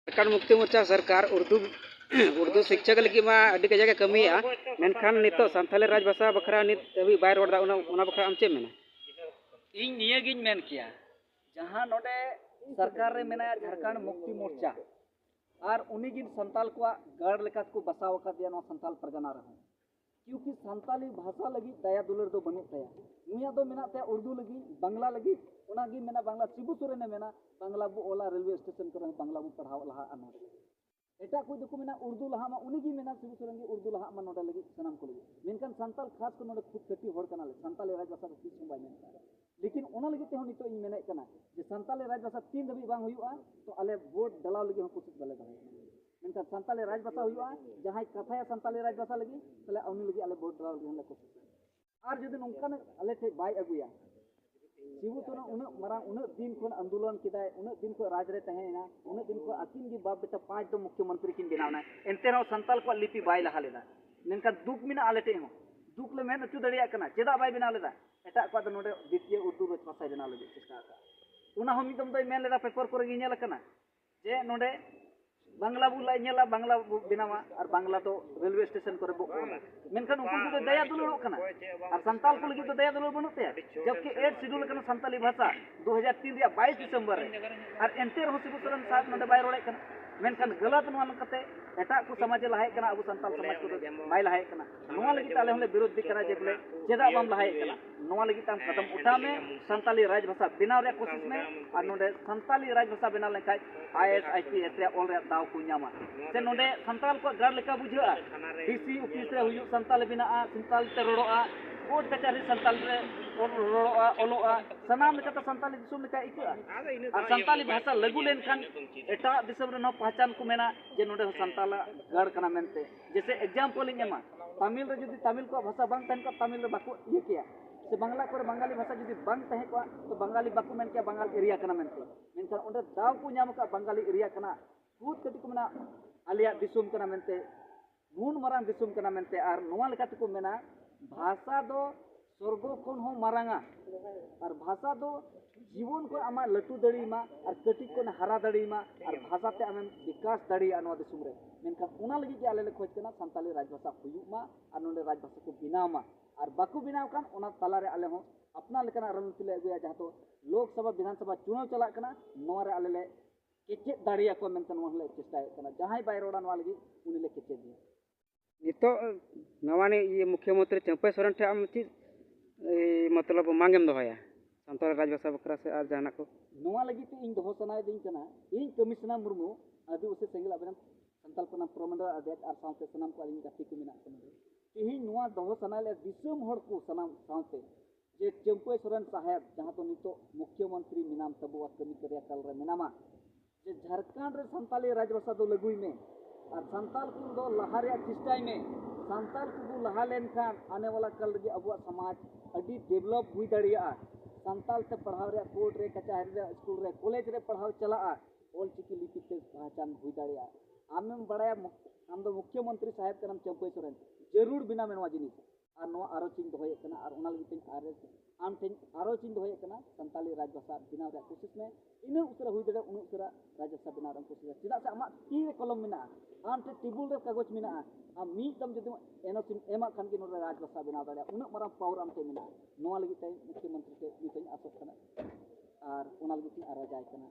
झारखंड मुक्ति मोर्चा सरकार उर्दू उर्दू शिक्षक लगी मा अड़ी कजा कमी मेनखान नित सानथाली राज भाषा बखरा नित अभी बाय रोड़ा उना बखरा आम चे मेना इन नियगिन मेन किया जहां नोडे सरकार रे मेना झारखंड मुक्ति मोर्चा और उन्हीं संताल को गढ़ लेका को बसाव का दिया संताल परगना रहा क्योंकि संताली भाषा लगी दया दुलर दो बनू तया नुया दो मेना तया उर्दू लगी बांग्ला लगी उनागी मेना बांग्ला शिबू सोरेन ने मेना बांग्ला बु ओला रेलवे स्टेशन करे बांग्ला बु पढ़ाव लहा अनो एटा कोई देखो मेना उर्दू लहा मा उन्हीं मेना शिबू सोरेन की उर्दू लहा मा नोडा लगी सनाम को लगी मेनकान संताल खास को नोडे खूब कटी होड़ कना ले संताली राज भाषा को किस बाय मेनका लेकिन उना लगी ते नितो इन मेने कना जे संताली राज भाषा 3 दबी बांग हुआ तो आले वोट डलाव लगी हम कोशिश बले दाए मेनका संताली राज भाषा हुआ जहां कथा संताली राज भाषा लगी तले उनी लगी आले वोट डलाव लगी हम कोशिश और जदि नोंका आले थे बाय अगुया शिबू सोरेन उन मरा उन दिन को आंदोलन किदाय उन दिन को राज रे तहेना उन दिन को अकिन की बाप बेटा 5 तो मुख्यमंत्री किन बनावना एनते रो संताल को लिपि बाय लहा लेदा मेनका दुख मिना आले टे हो दुख ले मेन अचु दड़िया कना चेदा बाय बनाव लेदा एटा को नोडे द्वितीय उर्दू रोज भाषा बनाव लगे चेष्टा का उना हम मिदम दो मेन लेदा पेपर को गे नेल कना जे नोडे बांग्ला बुला नेला बांग्ला बनावा और बांग्ला तो रेलवे स्टेशन करे बो मेनखान उनको तो दया दुलर कना और संताल को लगी तो दया दुलर बनो ते जबकि 8 शेड्यूल कना संताली भाषा 2003 रे 22 दिसंबर और एनते रहो शिबू सोरेन साहब नोडे बाय रोड़े कना मेनखान गलत नोआ लकते एटा को समाज लहाय कना अब संताल समाज को बाय लहाय कना नोआ लगी ताले हमले विरोध भी करा जे बोले चेदा बाम लहाय कना नोआ लगी ताम कदम उठा में संताली राज भाषा बनाव रे कोशिश में और नोडे संताली राज भाषा बनाव लेखाय आईएएस आईपीएस रे ऑल रे दाव को न्यामा से नोडे संताल को गढ़ लेका बुझा डीसी ऑफिस रे हुयु संताल बिना संताल ते रोड़ोआ कोर्ट कचहरी संताल रे रोड़ोआ ओलोआ सनाम लेका संताली दिसुम लेका इका और संताली भाषा लागू लेन खान एटा दिसम रे न पहचान को मेना जे नोडे संताला गढ़ कना मेनते जैसे एग्जांपल इनेमा तमिल रे जदी तमिल को भाषा बांग तन को तमिल रे बाको ये किया से बांग्ला को बंगाली भाषा जदी बांग तहे को तो बंगाली बाको मेन के बंगाल एरिया कना मेनते मेनखान ओंडे दाव को न्याम का बंगाली एरिया कना खूद कटी को मेना आलिया दिसुम कना मेनते मुन मारांग दिसुम कना मेनते और नोआ लेका को मेना भाषा दो स्वर्गो कोन हो मारांगा और भाषा दो जीवन को आमा लटू दड़ीमा और कटी को हरा दड़ीमा और भाषा ते आम विकास दड़िया नोआ दिसुम रे मेनखान उना लगी के आले ले खोज कना संताली राज भाषा हुयुमा और नोडे राज भाषा को बिनावमा और बाकू बिनाव कान ओना तला रे आले हो अपना लेकना रणनीति ले अगुया जहां तो लोकसभा विधानसभा चुनाव चला कना नोआ रे आले ले केचे दाड़िया को मेनखान ओन ले चेष्टा कना जहां बाय रोड़ा नोआ लगी उनी ले केचे दिया नितो नवानी ये मुख्यमंत्री चंपे सोरेन ठे आम ची मतलब मांगेम दोहया संताल राज भाषा बखरा से और जाना को नोआ लगी तो इन दोहो सनाय दिन कना इन कमिश्नर मुर्मू आदिवासी सेंगल अबेन संताल पना प्रोमंडल अध्यक्ष और साउते सनाम को आलिन गाती को मिना कना तिहिन नोआ दोहो सनाय ले दिसम हड़ को सनाम साउते जे चंपे सोरेन साहेब जहां तो नितो मुख्यमंत्री मिनाम तबुआ कमी करे कल रे मिनामा जे झारखंड रे संताली राज भाषा दो लगुई में और संताल को दो लहा रे चेष्टाई में संताल को लहा लेन खान आने वाला कल रे अबुआ समाज अडी डेवलप हुई दड़िया संताल से पढ़ाव रे कोर्ट रे कचहरी रे स्कूल रे कॉलेज रे पढ़ाव चला ऑल चिकी लिपि ते पहचान हुई दड़िया आमेम बड़ाया हम दो मुख्यमंत्री साहेब करम चंपे सोरेन जरूर बिना मेनवा जिनिस और नो आरो चिंग दोहे कना और ओना लगी आरे आम थे आरो चिंग दोहे कना संताली राज भाषा बिना रे कोशिश में इन उसरा हुई दड़े उन उसरा राज भाषा बिना रे कोशिश चिदा से आमा ती रे कलम मिना आम थे टेबल रे कागज मिना आम मी तम जदि एनो चिन एमा खान के नो राज भाषा बिना दड़े उन मरा पावर आम थे मिना नोआ लगी तै मुख्यमंत्री के मितै आसत कना और ओना लगी आरा जाय कना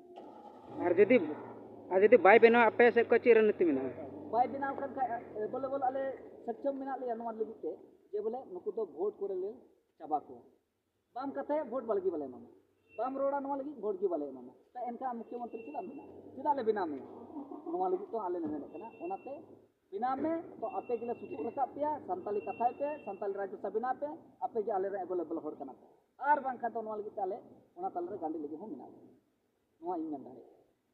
और जदि बाय बेना आपे से को ची रणनीति मिना बाय बिनाव खान का बोले बोले आले सक्षम मिना ले नोआ लगी ते जे बोले नुकु तो वोट करे ले चाबा को बाम कथे वोट बलगी वाले मामा बाम रोड़ा नोआ लगी वोट की वाले मामा ता एनका मुख्यमंत्री चिदा बिना चिदा ले बिना में नोआ लगी तो आले ने कना ओनाते बिना में तो आपे के सुतुक रखा पिया संताली कथाय पे संताली राज भाषा बिना पे आपे के आले रे अवेलेबल होड़ कना और बांका तो नोआ लगी ताले ओना ताले रे गांडी लगी हो मिना नोआ इन दाड़े